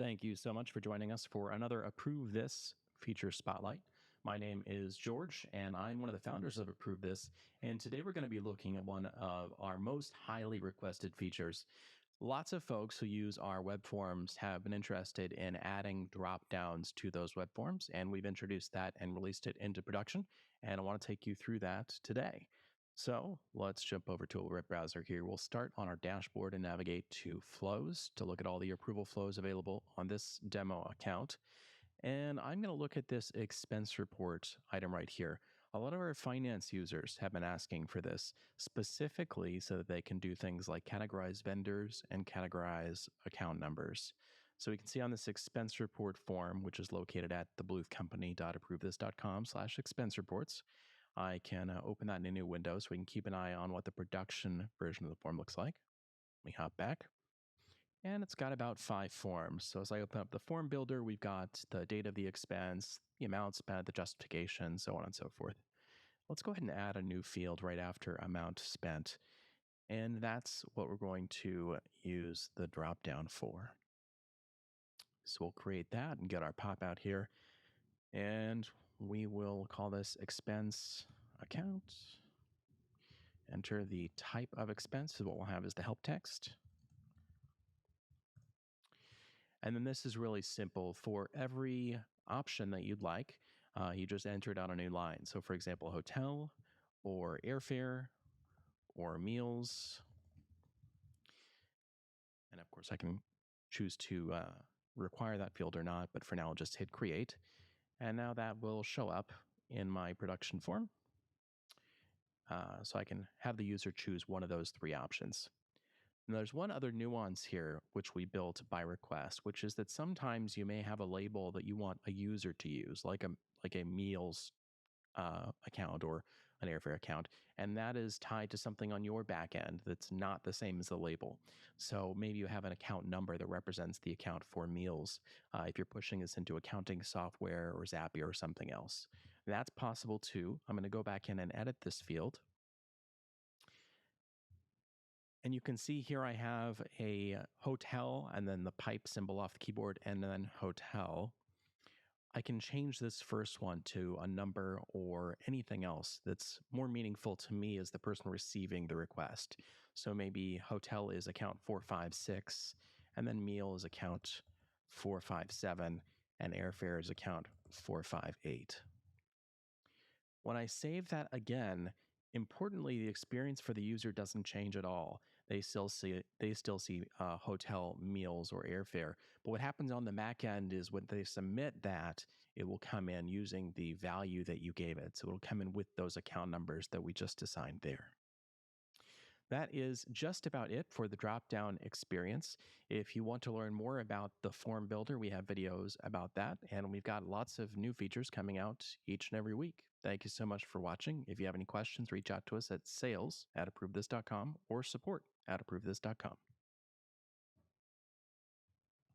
Thank you so much for joining us for another Approve This feature spotlight. My name is George, and I'm one of the founders of Approve This. And today we're going to be looking at one of our most highly requested features. Lots of folks who use our web forms have been interested in adding drop downs to those web forms, and we've introduced that and released it into production. And I want to take you through that today. So let's jump over to a web browser here. We'll start on our dashboard and navigate to flows to look at all the approval flows available on this demo account. And I'm going to look at this expense report item right here. A lot of our finance users have been asking for this specifically so that they can do things like categorize vendors and categorize account numbers. So we can see on this expense report form, which is located at thebluthcompany.approvethis.com/expense reports, I can open that in a new window so we can keep an eye on what the production version of the form looks like. Let me hop back. And it's got about 5 forms. So as I open up the form builder, we've got the date of the expense, the amount spent, the justification, so on and so forth. Let's go ahead and add a new field right after amount spent. And that's what we're going to use the drop down for. So we'll create that and get our pop out here. And we will call this expense account. Enter the type of expense. So what we'll have is the help text. And then this is really simple. For every option that you'd like, you just enter it on a new line. So for example, hotel or airfare or meals. And of course I can choose to require that field or not, but for now I'll just hit create. And now that will show up in my production form. So I can have the user choose one of those 3 options. And there's one other nuance here, which we built by request, which is that sometimes you may have a label that you want a user to use, like a meals account or an airfare account, and that is tied to something on your back end that's not the same as the label. So maybe you have an account number that represents the account for meals if you're pushing this into accounting software or Zapier or something else. That's possible too. I'm going to go back in and edit this field. And you can see here I have a hotel and then the pipe symbol off the keyboard and then hotel. I can change this first one to a number or anything else that's more meaningful to me as the person receiving the request. So maybe hotel is account 456, and then meal is account 457, and airfare is account 458. When I save that again, importantly, the experience for the user doesn't change at all. They still see hotel, meals, or airfare. But what happens on the back end is when they submit that, it will come in using the value that you gave it. So it'll come in with those account numbers that we just assigned there. That is just about it for the drop-down experience. If you want to learn more about the form builder, we have videos about that, and we've got lots of new features coming out each and every week. Thank you so much for watching. If you have any questions, reach out to us at sales@approvethis.com or support@approvethis.com.